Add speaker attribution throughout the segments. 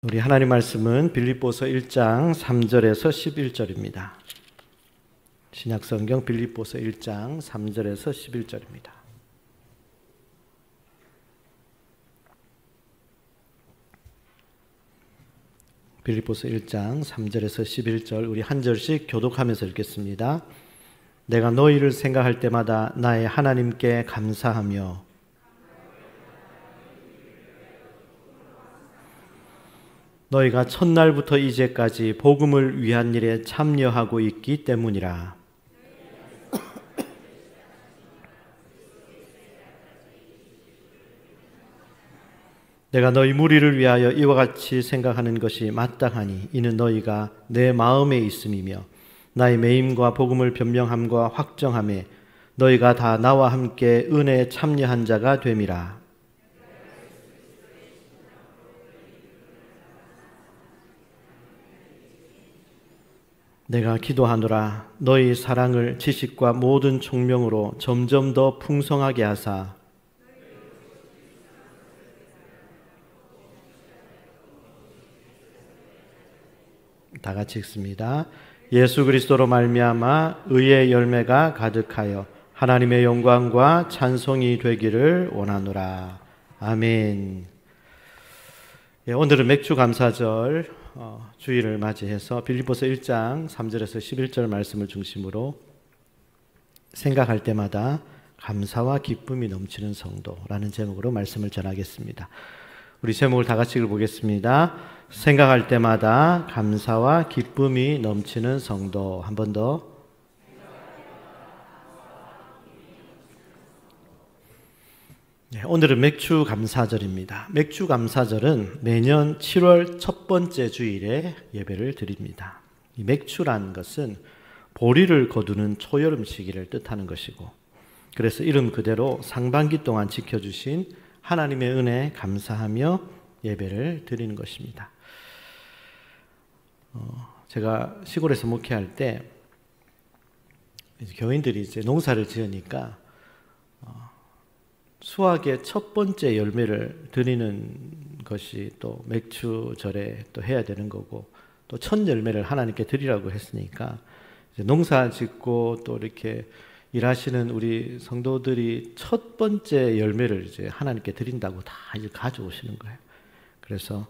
Speaker 1: 우리 하나님 말씀은 빌립보서 1장 3절에서 11절입니다. 신약성경 빌립보서 1장 3절에서 11절입니다. 빌립보서 1장 3절에서 11절 우리 한 절씩 교독하면서 읽겠습니다. 내가 너희를 생각할 때마다 나의 하나님께 감사하며 너희가 첫날부터 이제까지 복음을 위한 일에 참여하고 있기 때문이라. 내가 너희 무리를 위하여 이와 같이 생각하는 것이 마땅하니 이는 너희가 내 마음에 있음이며 나의 매임과 복음을 변명함과 확정함에 너희가 다 나와 함께 은혜에 참여한 자가 됨이라. 내가 기도하노라 너희 사랑을 지식과 모든 총명으로 점점 더 풍성하게 하사 다 같이 읽습니다. 예수 그리스도로 말미암아 의의 열매가 가득하여 하나님의 영광과 찬송이 되기를 원하노라. 아멘. 오늘은 맥주 감사절 주일을 맞이해서 빌립보서 1장 3절에서 11절 말씀을 중심으로 생각할 때마다 감사와 기쁨이 넘치는 성도라는 제목으로 말씀을 전하겠습니다. 우리 제목을 다 같이 읽어보겠습니다. 생각할 때마다 감사와 기쁨이 넘치는 성도. 한 번 더. 오늘은 맥주 감사절입니다. 맥주 감사절은 매년 7월 첫 번째 주일에 예배를 드립니다. 이 맥주라는 것은 보리를 거두는 초여름 시기를 뜻하는 것이고, 그래서 이름 그대로 상반기 동안 지켜주신 하나님의 은혜에 감사하며 예배를 드리는 것입니다. 제가 시골에서 목회할 때 교인들이 이제 농사를 지으니까 수확의 첫 번째 열매를 드리는 것이 또 맥주절에 또 해야 되는 거고, 또 첫 열매를 하나님께 드리라고 했으니까 이제 농사 짓고 또 이렇게 일하시는 우리 성도들이 첫 번째 열매를 이제 하나님께 드린다고 다 이제 가져오시는 거예요. 그래서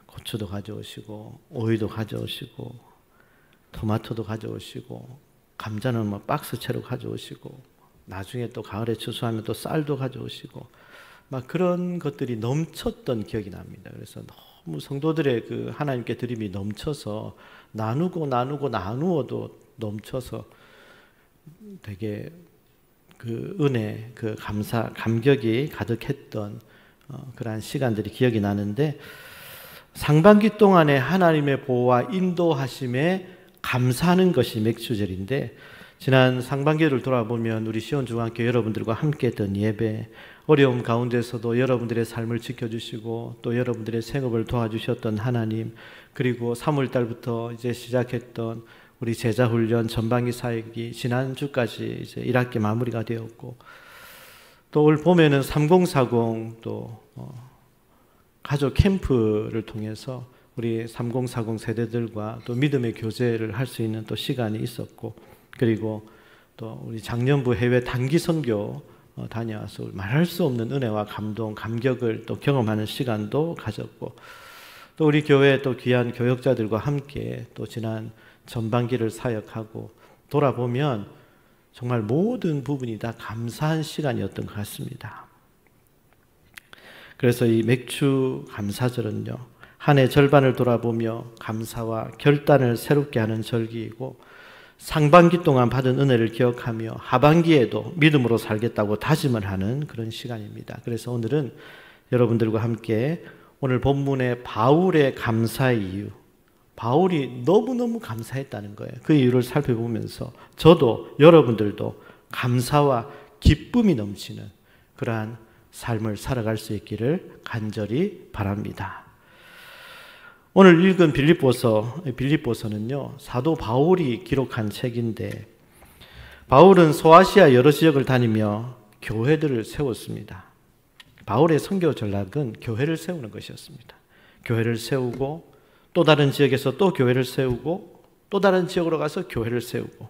Speaker 1: 고추도 가져오시고 오이도 가져오시고 토마토도 가져오시고 감자는 뭐 박스채로 가져오시고 나중에 또 가을에 추수하면 또 쌀도 가져오시고 막 그런 것들이 넘쳤던 기억이 납니다. 그래서 너무 성도들의 그 하나님께 드림이 넘쳐서 나누어도 넘쳐서 되게 그 은혜, 그 감사, 감격이 가득했던 그러한 시간들이 기억이 나는데, 상반기 동안에 하나님의 보호와 인도하심에 감사하는 것이 맥주절인데, 지난 상반기를 돌아보면 우리 시온중앙교 여러분들과 함께 했던 예배, 어려움 가운데서도 여러분들의 삶을 지켜주시고 또 여러분들의 생업을 도와주셨던 하나님, 그리고 3월달부터 이제 시작했던 우리 제자훈련 전반기 사역이 지난주까지 이제 1학기 마무리가 되었고, 또 올 봄에는 3040 또 가족 캠프를 통해서 우리 3040 세대들과 또 믿음의 교제를 할 수 있는 또 시간이 있었고, 그리고 또 우리 작년부 해외 단기 선교 다녀와서 말할 수 없는 은혜와 감동, 감격을 또 경험하는 시간도 가졌고, 또 우리 교회 또 귀한 교역자들과 함께 또 지난 전반기를 사역하고 돌아보면 정말 모든 부분이 다 감사한 시간이었던 것 같습니다. 그래서 이 맥주 감사절은요, 한 해 절반을 돌아보며 감사와 결단을 새롭게 하는 절기이고, 상반기 동안 받은 은혜를 기억하며 하반기에도 믿음으로 살겠다고 다짐을 하는 그런 시간입니다. 그래서 오늘은 여러분들과 함께 오늘 본문의 바울의 감사의 이유, 바울이 너무너무 감사했다는 거예요. 그 이유를 살펴보면서 저도 여러분들도 감사와 기쁨이 넘치는 그러한 삶을 살아갈 수 있기를 간절히 바랍니다. 오늘 읽은 빌립보서는요, 사도 바울이 기록한 책인데, 바울은 소아시아 여러 지역을 다니며 교회들을 세웠습니다. 바울의 선교 전략은 교회를 세우는 것이었습니다. 교회를 세우고 또 다른 지역에서 또 교회를 세우고 또 다른 지역으로 가서 교회를 세우고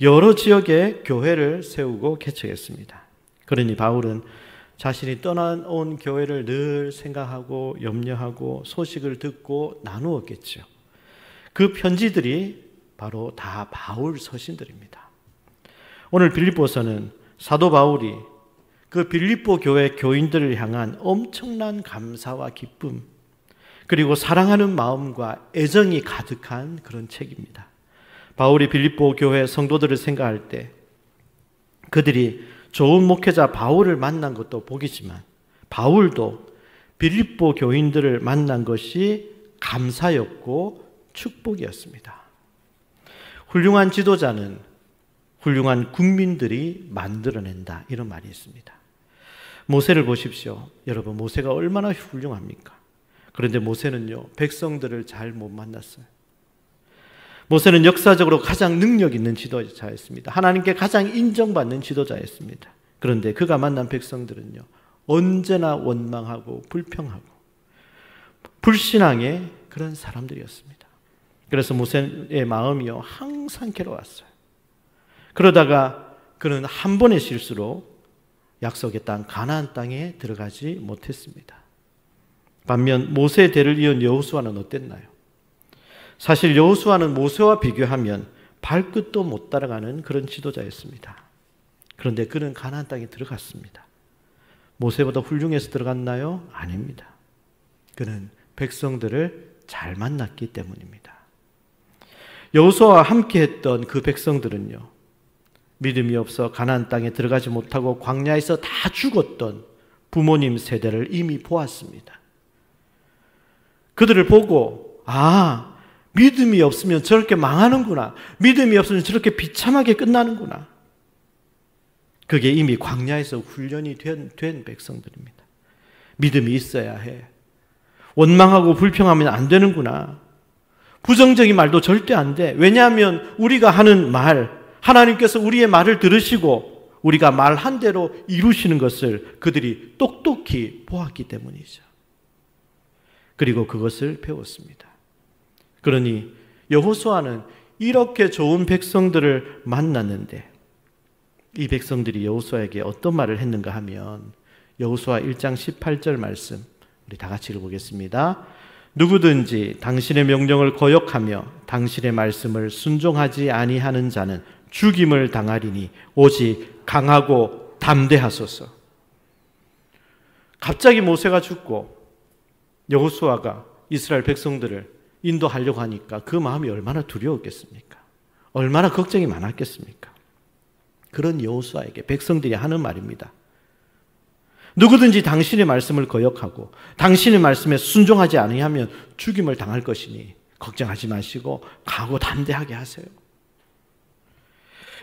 Speaker 1: 여러 지역에 교회를 세우고 개척했습니다. 그러니 바울은 자신이 떠나온 교회를 늘 생각하고 염려하고 소식을 듣고 나누었겠죠. 그 편지들이 바로 다 바울 서신들입니다. 오늘 빌립보서는 사도 바울이 그 빌립보 교회 교인들을 향한 엄청난 감사와 기쁨 그리고 사랑하는 마음과 애정이 가득한 그런 책입니다. 바울이 빌립보 교회 성도들을 생각할 때 그들이 좋은 목회자 바울을 만난 것도 복이지만 바울도 빌립보 교인들을 만난 것이 감사였고 축복이었습니다. 훌륭한 지도자는 훌륭한 국민들이 만들어낸다, 이런 말이 있습니다. 모세를 보십시오. 여러분, 모세가 얼마나 훌륭합니까? 그런데 모세는요, 백성들을 잘 못 만났어요. 모세는 역사적으로 가장 능력 있는 지도자였습니다. 하나님께 가장 인정받는 지도자였습니다. 그런데 그가 만난 백성들은요, 언제나 원망하고 불평하고 불신앙의 그런 사람들이었습니다. 그래서 모세의 마음이요, 항상 괴로웠어요. 그러다가 그는 한 번의 실수로 약속의 땅 가나안 땅에 들어가지 못했습니다. 반면 모세의 대를 이은 여호수아는 어땠나요? 사실 여호수아는 모세와 비교하면 발끝도 못 따라가는 그런 지도자였습니다. 그런데 그는 가나안 땅에 들어갔습니다. 모세보다 훌륭해서 들어갔나요? 아닙니다. 그는 백성들을 잘 만났기 때문입니다. 여호수아와 함께했던 그 백성들은요, 믿음이 없어 가나안 땅에 들어가지 못하고 광야에서 다 죽었던 부모님 세대를 이미 보았습니다. 그들을 보고 믿음이 없으면 저렇게 망하는구나, 믿음이 없으면 저렇게 비참하게 끝나는구나. 그게 이미 광야에서 훈련이 된 백성들입니다. 믿음이 있어야 해. 원망하고 불평하면 안 되는구나. 부정적인 말도 절대 안 돼. 왜냐하면 우리가 하는 말, 하나님께서 우리의 말을 들으시고 우리가 말한 대로 이루시는 것을 그들이 똑똑히 보았기 때문이죠. 그리고 그것을 배웠습니다. 그러니 여호수아는 이렇게 좋은 백성들을 만났는데 이 백성들이 여호수아에게 어떤 말을 했는가 하면 여호수아 1장 18절 말씀 우리 다 같이 읽어보겠습니다. 누구든지 당신의 명령을 거역하며 당신의 말씀을 순종하지 아니하는 자는 죽임을 당하리니 오직 강하고 담대하소서. 갑자기 모세가 죽고 여호수아가 이스라엘 백성들을 인도하려고 하니까 그 마음이 얼마나 두려웠겠습니까? 얼마나 걱정이 많았겠습니까? 그런 여호수아에게 백성들이 하는 말입니다. 누구든지 당신의 말씀을 거역하고 당신의 말씀에 순종하지 아니하면 죽임을 당할 것이니 걱정하지 마시고 강하고 담대하게 하세요.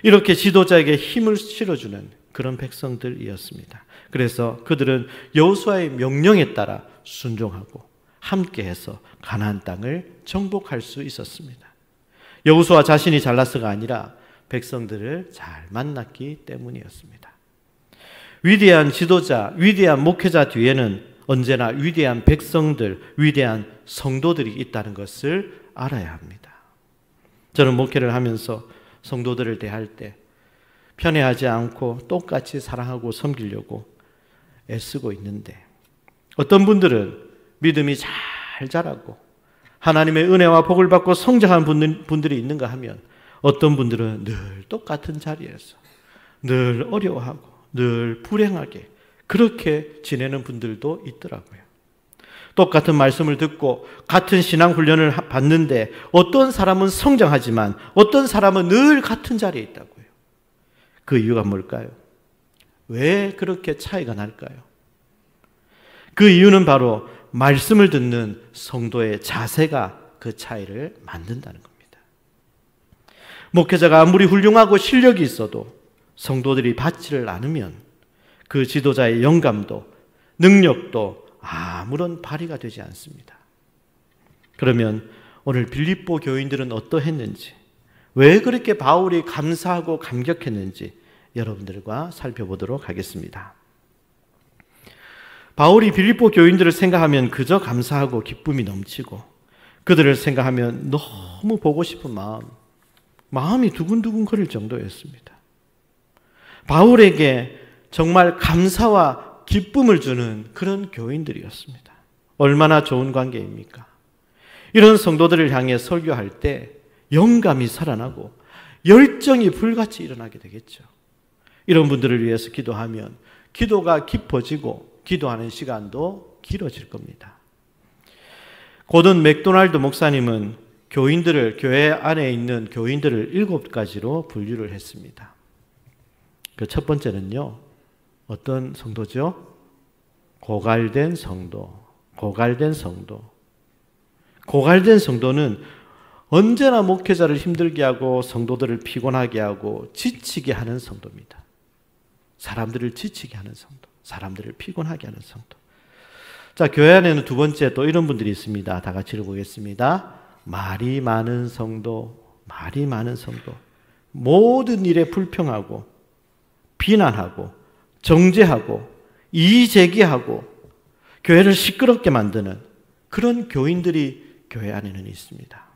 Speaker 1: 이렇게 지도자에게 힘을 실어주는 그런 백성들이었습니다. 그래서 그들은 여호수아의 명령에 따라 순종하고 함께해서 가나안 땅을 정복할 수 있었습니다. 여호수아 자신이 잘나서가 아니라 백성들을 잘 만났기 때문이었습니다. 위대한 지도자, 위대한 목회자 뒤에는 언제나 위대한 백성들, 위대한 성도들이 있다는 것을 알아야 합니다. 저는 목회를 하면서 성도들을 대할 때 편애하지 않고 똑같이 사랑하고 섬기려고 애쓰고 있는데 어떤 분들은 믿음이 잘 자라고 하나님의 은혜와 복을 받고 성장한 분들이 있는가 하면 어떤 분들은 늘 똑같은 자리에서 늘 어려워하고 늘 불행하게 그렇게 지내는 분들도 있더라고요. 똑같은 말씀을 듣고 같은 신앙 훈련을 받는데 어떤 사람은 성장하지만 어떤 사람은 늘 같은 자리에 있다고요. 그 이유가 뭘까요? 왜 그렇게 차이가 날까요? 그 이유는 바로 말씀을 듣는 성도의 자세가 그 차이를 만든다는 겁니다. 목회자가 아무리 훌륭하고 실력이 있어도 성도들이 받지를 않으면 그 지도자의 영감도 능력도 아무런 발휘가 되지 않습니다. 그러면 오늘 빌립보 교인들은 어떠했는지, 왜 그렇게 바울이 감사하고 감격했는지 여러분들과 살펴보도록 하겠습니다. 바울이 빌립보 교인들을 생각하면 그저 감사하고 기쁨이 넘치고 그들을 생각하면 너무 보고 싶은 마음이 두근두근 거릴 정도였습니다. 바울에게 정말 감사와 기쁨을 주는 그런 교인들이었습니다. 얼마나 좋은 관계입니까? 이런 성도들을 향해 설교할 때 영감이 살아나고 열정이 불같이 일어나게 되겠죠. 이런 분들을 위해서 기도하면 기도가 깊어지고 기도하는 시간도 길어질 겁니다. 고든 맥도날드 목사님은 교회 안에 있는 교인들을 7가지로 분류를 했습니다. 그 첫 번째는요, 어떤 성도죠? 고갈된 성도. 고갈된 성도는 언제나 목회자를 힘들게 하고 성도들을 피곤하게 하고 지치게 하는 성도입니다. 사람들을 지치게 하는 성도, 사람들을 피곤하게 하는 성도. 자, 교회 안에는 두 번째 또 이런 분들이 있습니다. 다 같이 읽어보겠습니다. 말이 많은 성도. 모든 일에 불평하고 비난하고 정죄하고 이의제기하고 교회를 시끄럽게 만드는 그런 교인들이 교회 안에는 있습니다.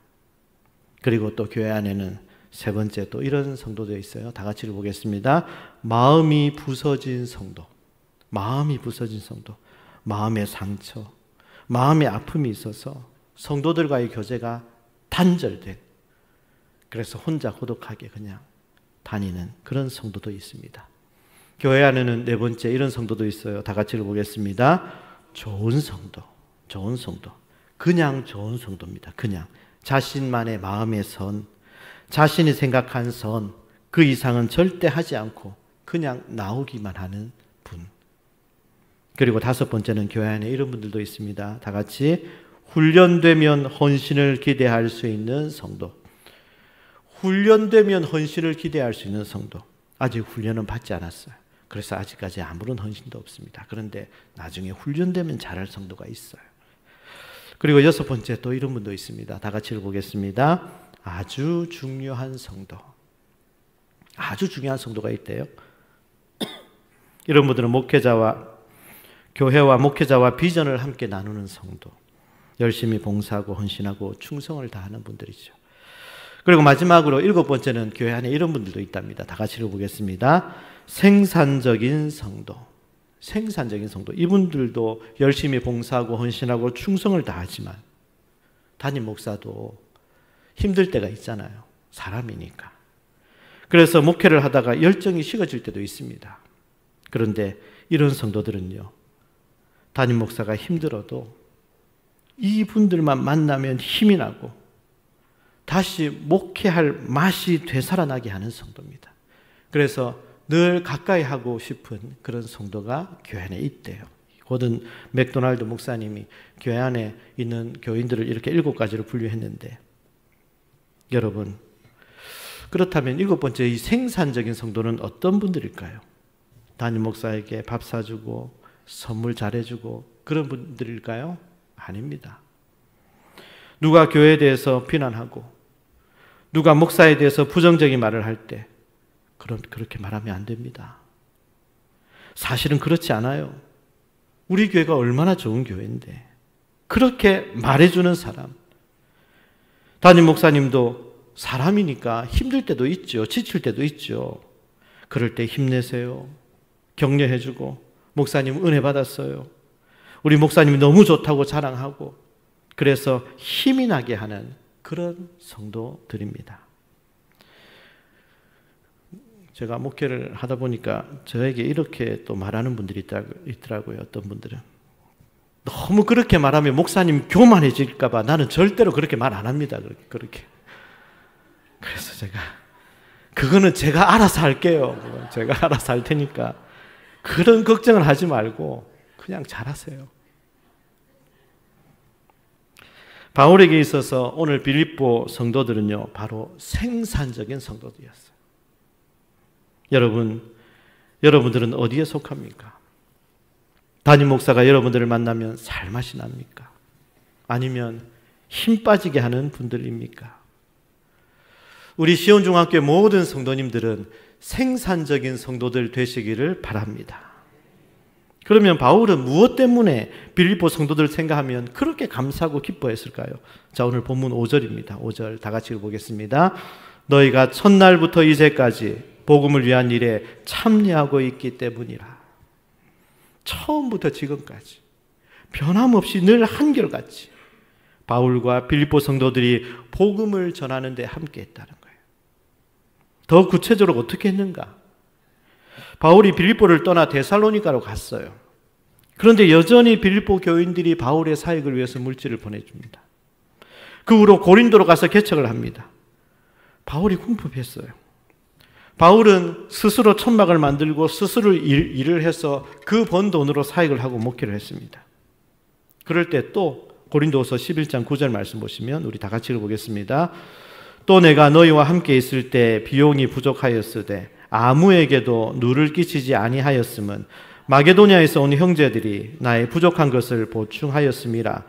Speaker 1: 그리고 또 교회 안에는 세 번째 또 이런 성도도 있어요. 다 같이 읽어보겠습니다. 마음이 부서진 성도. 마음의 상처, 마음의 아픔이 있어서 성도들과의 교제가 단절된, 그래서 혼자 고독하게 그냥 다니는 그런 성도도 있습니다. 교회 안에는 네 번째 이런 성도도 있어요. 다 같이 읽어보겠습니다. 좋은 성도. 그냥 좋은 성도입니다. 그냥 자신만의 마음의 선, 자신이 생각한 선, 그 이상은 절대 하지 않고 그냥 나오기만 하는 분. 그리고 다섯 번째는 교회 안에 이런 분들도 있습니다. 다 같이 훈련되면 헌신을 기대할 수 있는 성도. 훈련되면 헌신을 기대할 수 있는 성도. 아직 훈련은 받지 않았어요. 그래서 아직까지 아무런 헌신도 없습니다. 그런데 나중에 훈련되면 잘할 성도가 있어요. 그리고 여섯 번째 또 이런 분도 있습니다. 다 같이 읽어보겠습니다. 아주 중요한 성도. 아주 중요한 성도가 있대요. 이런 분들은 교회와 목회자와 비전을 함께 나누는 성도. 열심히 봉사하고 헌신하고 충성을 다하는 분들이죠. 그리고 마지막으로 일곱 번째는 교회 안에 이런 분들도 있답니다. 다 같이 읽어보겠습니다. 생산적인 성도. 이분들도 열심히 봉사하고 헌신하고 충성을 다하지만 담임 목사도 힘들 때가 있잖아요. 사람이니까. 그래서 목회를 하다가 열정이 식어질 때도 있습니다. 그런데 이런 성도들은요, 담임 목사가 힘들어도 이분들만 만나면 힘이 나고 다시 목회할 맛이 되살아나게 하는 성도입니다. 그래서 늘 가까이 하고 싶은 그런 성도가 교회 안에 있대요. 고든 맥도날드 목사님이 교회 안에 있는 교인들을 이렇게 7가지로 분류했는데, 여러분, 그렇다면 7번째 이 생산적인 성도는 어떤 분들일까요? 담임 목사에게 밥 사주고 선물 잘해주고 그런 분들일까요? 아닙니다. 누가 교회에 대해서 비난하고 누가 목사에 대해서 부정적인 말을 할 때 그렇게 말하면 안 됩니다. 사실은 그렇지 않아요. 우리 교회가 얼마나 좋은 교회인데 그렇게 말해주는 사람. 담임 목사님도 사람이니까 힘들 때도 있죠. 지칠 때도 있죠. 그럴 때 힘내세요. 격려해주고, 목사님 은혜 받았어요. 우리 목사님이 너무 좋다고 자랑하고, 그래서 힘이 나게 하는 그런 성도들입니다. 제가 목회를 하다 보니까 저에게 이렇게 또 말하는 분들이 있더라고요. 어떤 분들은 너무 그렇게 말하면 목사님 교만해질까 봐 나는 절대로 그렇게 말 안 합니다. 그렇게. 그래서 그거는 제가 알아서 할게요. 제가 알아서 할 테니까 그런 걱정을 하지 말고 그냥 잘하세요. 바울에게 있어서 오늘 빌립보 성도들은요, 바로 생산적인 성도들이었어요. 여러분들은 어디에 속합니까? 담임 목사가 여러분들을 만나면 살맛이 납니까? 아니면 힘 빠지게 하는 분들입니까? 우리 시온중학교의 모든 성도님들은 생산적인 성도들 되시기를 바랍니다. 그러면 바울은 무엇 때문에 빌립보 성도들 생각하면 그렇게 감사하고 기뻐했을까요? 자, 오늘 본문 5절입니다. 5절 다 같이 읽어보겠습니다. 너희가 첫날부터 이제까지 복음을 위한 일에 참여하고 있기 때문이라. 처음부터 지금까지 변함없이 늘 한결같이 바울과 빌립보 성도들이 복음을 전하는 데 함께했다는 거예요. 더 구체적으로 어떻게 했는가? 바울이 빌립보를 떠나 데살로니가로 갔어요. 그런데 여전히 빌립보 교인들이 바울의 사역을 위해서 물질을 보내줍니다. 그 후로 고린도로 가서 개척을 합니다. 바울이 궁핍했어요. 바울은 스스로 천막을 만들고 스스로 일을 해서 그 번 돈으로 사역을 하고 목회를 했습니다. 그럴 때 또 고린도후서 11장 9절 말씀 보시면 우리 다 같이 읽어보겠습니다. 또 내가 너희와 함께 있을 때 비용이 부족하였으되 아무에게도 누를 끼치지 아니하였음은 마게도냐에서 온 형제들이 나의 부족한 것을 보충하였음이라.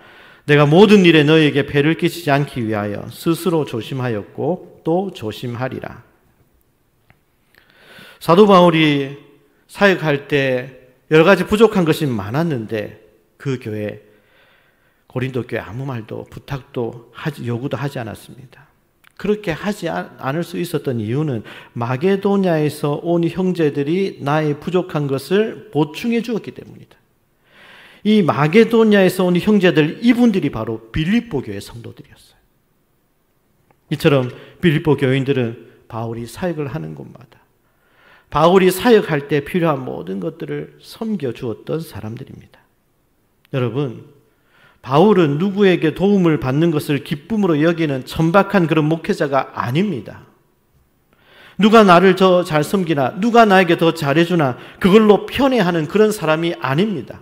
Speaker 1: 내가 모든 일에 너희에게 폐를 끼치지 않기 위하여 스스로 조심하였고 또 조심하리라. 사도 바울이 사역할 때 여러 가지 부족한 것이 많았는데 그 교회 고린도 교회 아무 말도 부탁도 요구도 하지 않았습니다. 그렇게 하지 않을 수 있었던 이유는 마게도냐에서 온 형제들이 나의 부족한 것을 보충해 주었기 때문이다. 이 마게도냐에서 온 형제들, 이분들이 바로 빌립보 교회 성도들이었어요. 이처럼 빌립보 교인들은 바울이 사역을 하는 곳마다 바울이 사역할 때 필요한 모든 것들을 섬겨 주었던 사람들입니다. 여러분, 바울은 누구에게 도움을 받는 것을 기쁨으로 여기는 천박한 그런 목회자가 아닙니다. 누가 나를 더 잘 섬기나, 누가 나에게 더 잘해주나 그걸로 편애하는 그런 사람이 아닙니다.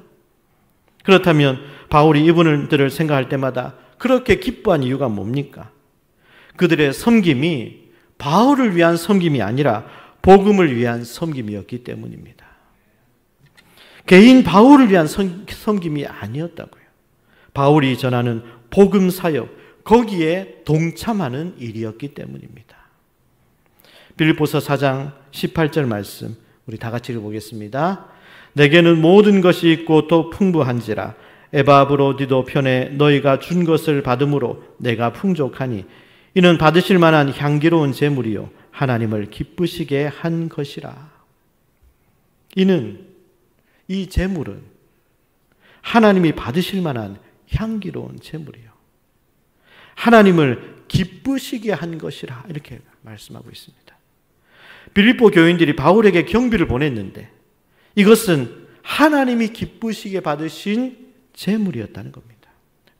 Speaker 1: 그렇다면 바울이 이분들을 생각할 때마다 그렇게 기뻐한 이유가 뭡니까? 그들의 섬김이 바울을 위한 섬김이 아니라 복음을 위한 섬김이었기 때문입니다. 개인 바울을 위한 섬김이 아니었다고요. 바울이 전하는 복음 사역, 거기에 동참하는 일이었기 때문입니다. 빌립보서 4장 18절 말씀 우리 다 같이 읽어보겠습니다. 내게는 모든 것이 있고 또 풍부한지라 에바브로디도 편에 너희가 준 것을 받음으로 내가 풍족하니 이는 받으실 만한 향기로운 제물이요 하나님을 기쁘시게 한 것이라. 이는, 이 제물은 하나님이 받으실 만한 향기로운 제물이요 하나님을 기쁘시게 한 것이라, 이렇게 말씀하고 있습니다. 빌립보 교인들이 바울에게 경비를 보냈는데 이것은 하나님이 기쁘시게 받으신 제물이었다는 겁니다.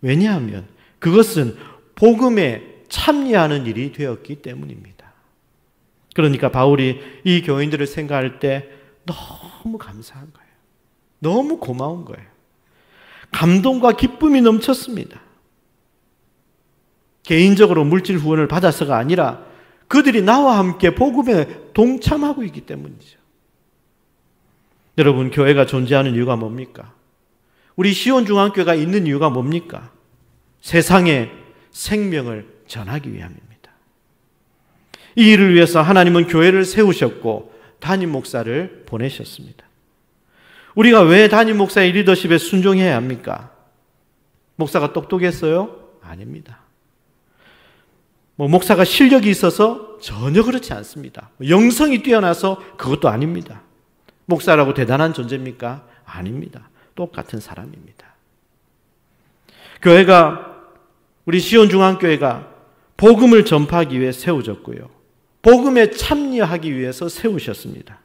Speaker 1: 왜냐하면 그것은 복음에 참여하는 일이 되었기 때문입니다. 그러니까 바울이 이 교인들을 생각할 때 너무 감사한 거예요. 너무 고마운 거예요. 감동과 기쁨이 넘쳤습니다. 개인적으로 물질 후원을 받아서가 아니라 그들이 나와 함께 복음에 동참하고 있기 때문이죠. 여러분, 교회가 존재하는 이유가 뭡니까? 우리 시온중앙교회가 있는 이유가 뭡니까? 세상에 생명을 전하기 위함입니다. 이 일을 위해서 하나님은 교회를 세우셨고 담임 목사를 보내셨습니다. 우리가 왜 담임 목사의 리더십에 순종해야 합니까? 목사가 똑똑했어요? 아닙니다. 목사가 실력이 있어서 전혀 그렇지 않습니다. 영성이 뛰어나서 그것도 아닙니다. 목사라고 대단한 존재입니까? 아닙니다. 똑같은 사람입니다. 교회가, 우리 시온중앙교회가 복음을 전파하기 위해 세워졌고요. 복음에 참여하기 위해서 세우셨습니다.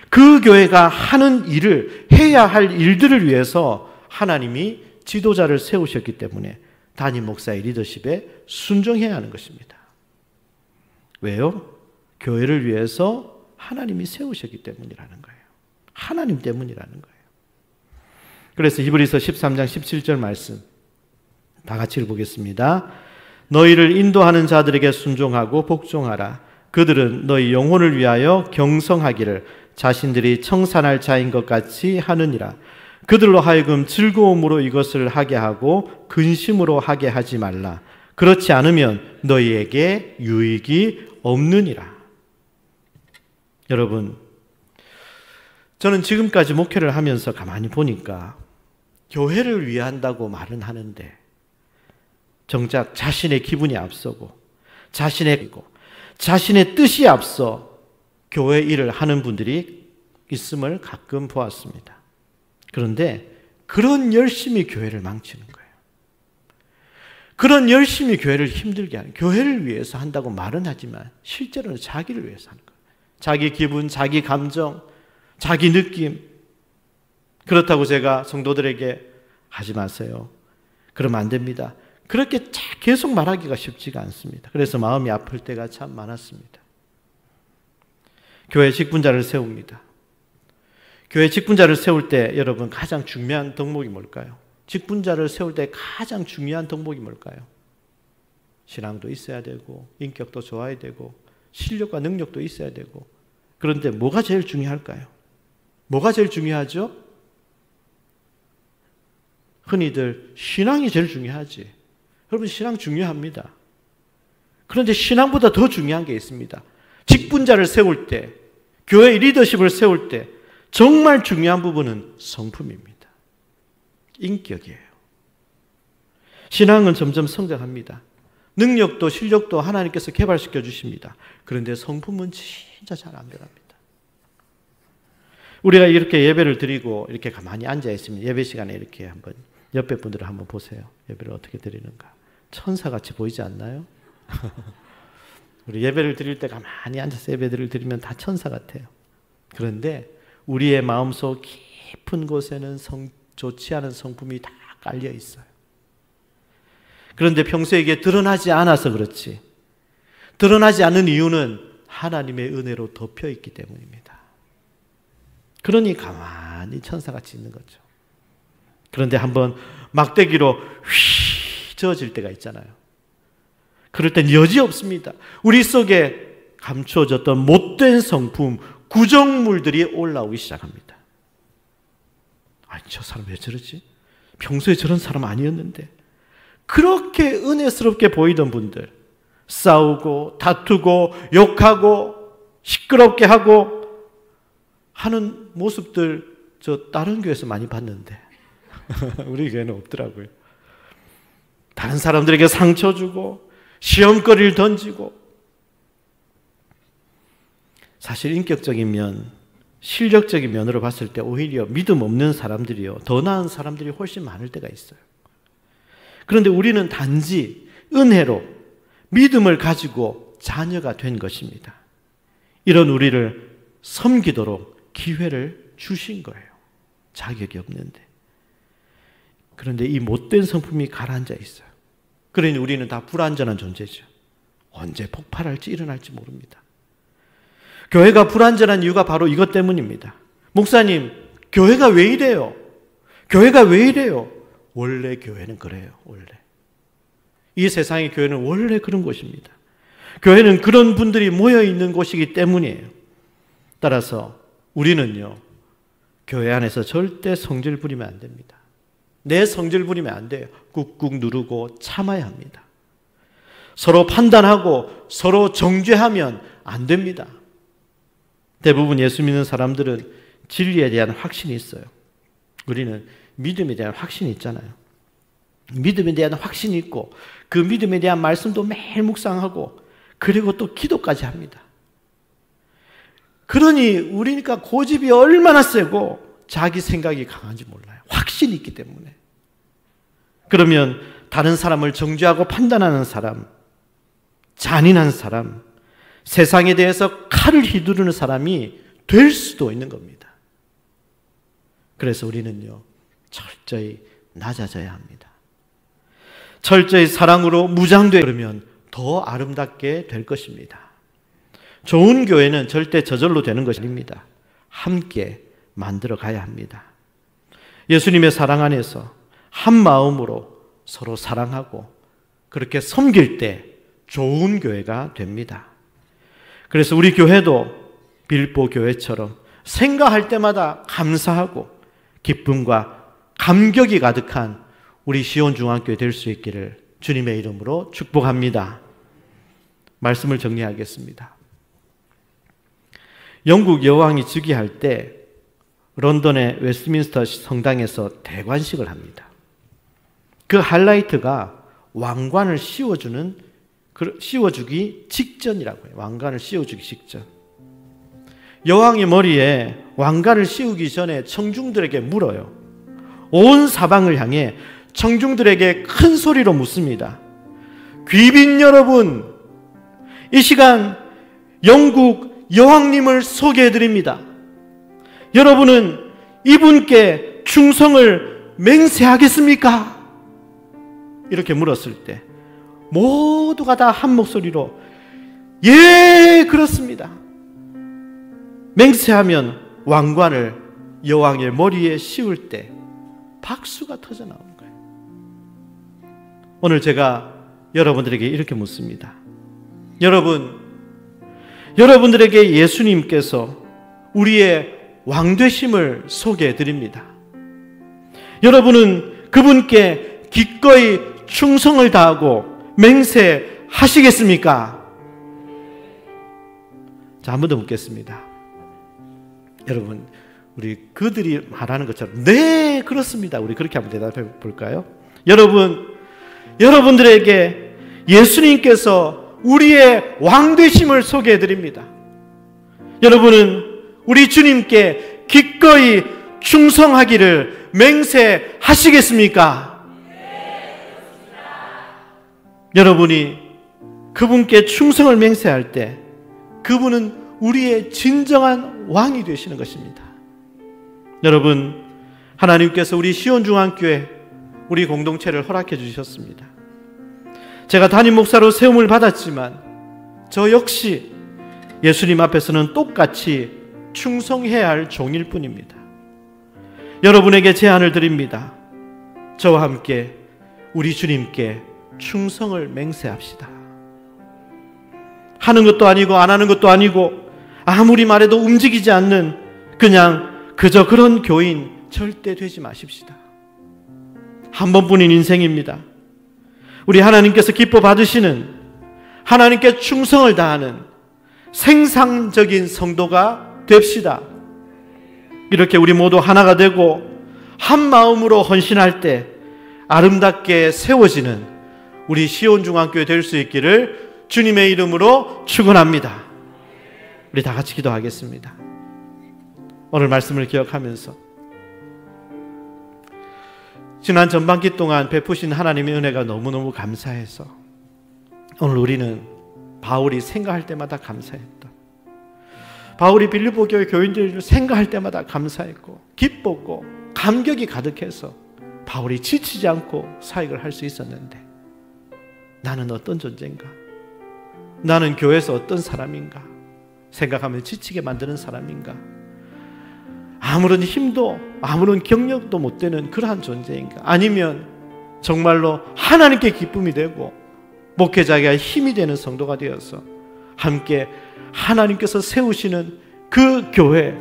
Speaker 1: 그 교회가 하는 일을, 해야 할 일들을 위해서 하나님이 지도자를 세우셨기 때문에 담임 목사의 리더십에 순종해야 하는 것입니다. 왜요? 교회를 위해서 하나님이 세우셨기 때문이라는 거예요. 하나님 때문이라는 거예요. 그래서 히브리서 13장 17절 말씀 다 같이 읽어보겠습니다. 너희를 인도하는 자들에게 순종하고 복종하라. 그들은 너희 영혼을 위하여 경성하기를 자신들이 청산할 자인 것 같이 하느니라. 그들로 하여금 즐거움으로 이것을 하게 하고 근심으로 하게 하지 말라. 그렇지 않으면 너희에게 유익이 없느니라. 여러분, 저는 지금까지 목회를 하면서 가만히 보니까 교회를 위한다고 말은 하는데 정작 자신의 기분이 앞서고 자신의 뜻이 앞서 교회 일을 하는 분들이 있음을 가끔 보았습니다. 그런데 그런 열심히 교회를 망치는 거예요. 그런 열심히 교회를 힘들게 하는, 교회를 위해서 한다고 말은 하지만 실제로는 자기를 위해서 하는 거예요. 자기 기분, 자기 감정, 자기 느낌. 그렇다고 제가 성도들에게 하지 마세요, 그러면 안 됩니다, 그렇게 계속 말하기가 쉽지가 않습니다. 그래서 마음이 아플 때가 참 많았습니다. 교회 직분자를 세웁니다. 교회 직분자를 세울 때 여러분 가장 중요한 덕목이 뭘까요? 직분자를 세울 때 가장 중요한 덕목이 뭘까요? 신앙도 있어야 되고 인격도 좋아야 되고 실력과 능력도 있어야 되고, 그런데 뭐가 제일 중요할까요? 뭐가 제일 중요하죠? 흔히들 신앙이 제일 중요하지. 여러분, 신앙 중요합니다. 그런데 신앙보다 더 중요한 게 있습니다. 직분자를 세울 때, 교회 리더십을 세울 때 정말 중요한 부분은 성품입니다. 인격이에요. 신앙은 점점 성장합니다. 능력도 실력도 하나님께서 개발시켜 주십니다. 그런데 성품은 진짜 잘 안 변합니다. 우리가 이렇게 예배를 드리고 이렇게 가만히 앉아 있으면 예배 시간에 이렇게 한번 옆에 분들을 한번 보세요. 예배를 어떻게 드리는가. 천사같이 보이지 않나요? 우리 예배를 드릴 때 가만히 앉아서 예배를 드리면 다 천사 같아요. 그런데 우리의 마음속 깊은 곳에는 좋지 않은 성품이 다 깔려 있어요. 그런데 평소에 이게 드러나지 않아서 그렇지, 드러나지 않는 이유는 하나님의 은혜로 덮여 있기 때문입니다. 그러니 가만히 천사같이 있는 거죠. 그런데 한번 막대기로 휘 저어질 때가 있잖아요. 그럴 땐 여지없습니다. 우리 속에 감추어졌던 못된 성품, 구정물들이 올라오기 시작합니다. 아니, 저 사람 왜 저러지? 평소에 저런 사람 아니었는데. 그렇게 은혜스럽게 보이던 분들, 싸우고 다투고 욕하고 시끄럽게 하고 하는 모습들 저 다른 교회에서 많이 봤는데 우리 교회는 없더라고요. 다른 사람들에게 상처 주고 시험거리를 던지고. 사실 인격적인 면, 실력적인 면으로 봤을 때 오히려 믿음 없는 사람들이요, 더 나은 사람들이 훨씬 많을 때가 있어요. 그런데 우리는 단지 은혜로 믿음을 가지고 자녀가 된 것입니다. 이런 우리를 섬기도록 기회를 주신 거예요. 자격이 없는데. 그런데 이 못된 성품이 가라앉아 있어요. 그러니 우리는 다 불완전한 존재죠. 언제 폭발할지 일어날지 모릅니다. 교회가 불완전한 이유가 바로 이것 때문입니다. 목사님, 교회가 왜 이래요? 교회가 왜 이래요? 원래 교회는 그래요. 원래. 이 세상의 교회는 원래 그런 곳입니다. 교회는 그런 분들이 모여 있는 곳이기 때문이에요. 따라서 우리는요, 교회 안에서 절대 성질 부리면 안 됩니다. 내 성질 부리면 안 돼요. 꾹꾹 누르고 참아야 합니다. 서로 판단하고 서로 정죄하면 안 됩니다. 대부분 예수 믿는 사람들은 진리에 대한 확신이 있어요. 우리는 믿음에 대한 확신이 있잖아요. 믿음에 대한 확신이 있고 그 믿음에 대한 말씀도 매일 묵상하고 그리고 또 기도까지 합니다. 그러니 우리니까 고집이 얼마나 세고 자기 생각이 강한지 몰라요. 확신이 있기 때문에. 그러면 다른 사람을 정죄하고 판단하는 사람, 잔인한 사람, 세상에 대해서 칼을 휘두르는 사람이 될 수도 있는 겁니다. 그래서 우리는요, 철저히 낮아져야 합니다. 철저히 사랑으로 무장되어 그러면 더 아름답게 될 것입니다. 좋은 교회는 절대 저절로 되는 것이 아닙니다. 함께 만들어 가야 합니다. 예수님의 사랑 안에서 한 마음으로 서로 사랑하고 그렇게 섬길 때 좋은 교회가 됩니다. 그래서 우리 교회도 빌보 교회처럼 생각할 때마다 감사하고 기쁨과 감격이 가득한 우리 시온 중앙교회 될 수 있기를 주님의 이름으로 축복합니다. 말씀을 정리하겠습니다. 영국 여왕이 즉위할 때 런던의 웨스트민스터 성당에서 대관식을 합니다. 그 하이라이트가 왕관을 씌워주기 직전이라고 해요. 왕관을 씌워주기 직전. 여왕의 머리에 왕관을 씌우기 전에 청중들에게 물어요. 온 사방을 향해 청중들에게 큰 소리로 묻습니다. 귀빈 여러분, 이 시간 영국 여왕님을 소개해드립니다. 여러분은 이분께 충성을 맹세하겠습니까? 이렇게 물었을 때 모두가 다 한 목소리로 예, 그렇습니다. 맹세하면 왕관을 여왕의 머리에 씌울 때 박수가 터져 나오는 거예요. 오늘 제가 여러분들에게 이렇게 묻습니다. 여러분들에게 예수님께서 우리의 왕되심을 소개해 드립니다. 여러분은 그분께 기꺼이 충성을 다하고 맹세하시겠습니까? 자, 한 번 더 묻겠습니다. 여러분, 우리 그들이 말하는 것처럼 네, 그렇습니다. 우리 그렇게 한번 대답해 볼까요? 여러분들에게 예수님께서 우리의 왕되심을 소개해 드립니다. 여러분은 우리 주님께 기꺼이 충성하기를 맹세하시겠습니까? 여러분이 그분께 충성을 맹세할 때 그분은 우리의 진정한 왕이 되시는 것입니다. 여러분, 하나님께서 우리 시온중앙교회 우리 공동체를 허락해 주셨습니다. 제가 담임 목사로 세움을 받았지만 저 역시 예수님 앞에서는 똑같이 충성해야 할 종일 뿐입니다. 여러분에게 제안을 드립니다. 저와 함께 우리 주님께 충성을 맹세합시다. 하는 것도 아니고 안 하는 것도 아니고 아무리 말해도 움직이지 않는 그저 그런 교인 절대 되지 마십시다. 한 번뿐인 인생입니다. 우리 하나님께서 기뻐 받으시는, 하나님께 충성을 다하는 생산적인 성도가 됩시다. 이렇게 우리 모두 하나가 되고 한 마음으로 헌신할 때 아름답게 세워지는 우리 시온중앙교회 될 수 있기를 주님의 이름으로 축원합니다. 우리 다 같이 기도하겠습니다. 오늘 말씀을 기억하면서 지난 전반기 동안 베푸신 하나님의 은혜가 너무너무 감사해서 오늘 우리는 바울이 생각할 때마다 감사했다. 바울이 빌립보 교회 교인들을 생각할 때마다 감사했고 기뻤고 감격이 가득해서 바울이 지치지 않고 사역을 할 수 있었는데 나는 어떤 존재인가? 나는 교회에서 어떤 사람인가? 생각하면 지치게 만드는 사람인가? 아무런 힘도 아무런 경력도 못 되는 그러한 존재인가? 아니면 정말로 하나님께 기쁨이 되고 목회자에게 힘이 되는 성도가 되어서 함께 하나님께서 세우시는 그 교회,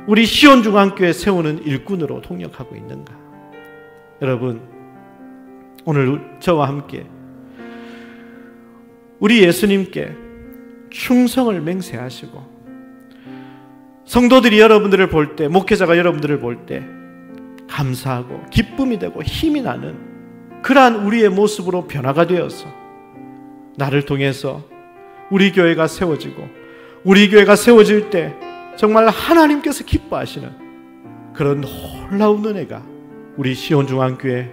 Speaker 1: 우리 시온중앙교회 세우는 일꾼으로 동력하고 있는가? 여러분, 오늘 저와 함께 우리 예수님께 충성을 맹세하시고 성도들이 여러분들을 볼 때, 목회자가 여러분들을 볼 때 감사하고 기쁨이 되고 힘이 나는 그러한 우리의 모습으로 변화가 되어서 나를 통해서 우리 교회가 세워지고 우리 교회가 세워질 때 정말 하나님께서 기뻐하시는 그런 놀라운 은혜가 우리 시온중앙교회에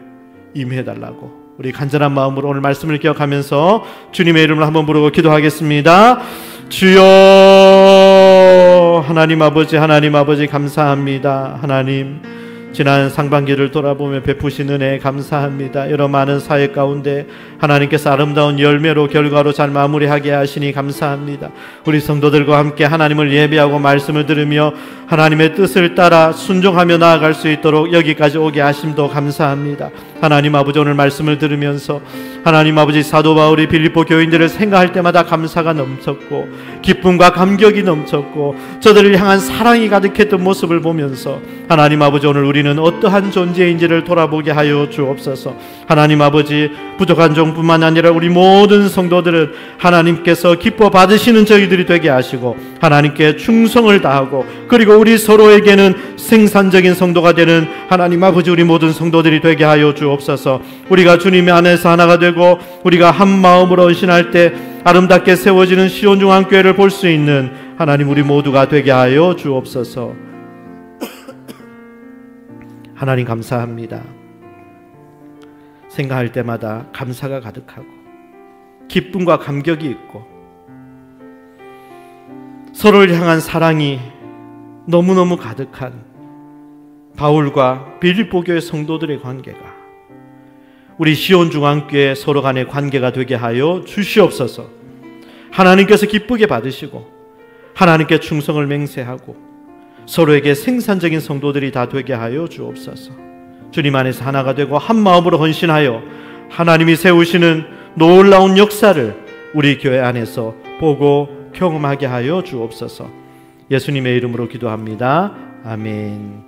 Speaker 1: 임해달라고 우리 간절한 마음으로 오늘 말씀을 기억하면서 주님의 이름을 한번 부르고 기도하겠습니다. 주여, 하나님 아버지 감사합니다. 하나님, 지난 상반기를 돌아보며 베푸신 은혜 감사합니다. 여러 많은 사역 가운데 하나님께서 아름다운 열매로 결과로 잘 마무리하게 하시니 감사합니다. 우리 성도들과 함께 하나님을 예배하고 말씀을 들으며 하나님의 뜻을 따라 순종하며 나아갈 수 있도록 여기까지 오게 하심도 감사합니다. 하나님 아버지, 오늘 말씀을 들으면서 하나님 아버지, 사도 바울이 빌립보 교인들을 생각할 때마다 감사가 넘쳤고 기쁨과 감격이 넘쳤고 저들을 향한 사랑이 가득했던 모습을 보면서 하나님 아버지, 오늘 우리는 우리는 어떠한 존재인지를 돌아보게 하여 주옵소서. 하나님 아버지, 부족한 종뿐만 아니라 우리 모든 성도들은 하나님께서 기뻐 받으시는 저희들이 되게 하시고 하나님께 충성을 다하고, 그리고 우리 서로에게는 생산적인 성도가 되는 하나님 아버지 우리 모든 성도들이 되게 하여 주옵소서. 우리가 주님의 안에서 하나가 되고 우리가 한 마음으로 헌신할 때 아름답게 세워지는 시온중앙교회를 볼 수 있는 하나님 우리 모두가 되게 하여 주옵소서. 하나님 감사합니다. 생각할 때마다 감사가 가득하고 기쁨과 감격이 있고 서로를 향한 사랑이 너무너무 가득한 바울과 빌립보 교회 성도들의 관계가 우리 시온중앙교회 서로 간의 관계가 되게 하여 주시옵소서. 하나님께서 기쁘게 받으시고 하나님께 충성을 맹세하고 서로에게 생산적인 성도들이 다 되게 하여 주옵소서. 주님 안에서 하나가 되고 한 마음으로 헌신하여 하나님이 세우시는 놀라운 역사를 우리 교회 안에서 보고 경험하게 하여 주옵소서. 예수님의 이름으로 기도합니다. 아멘.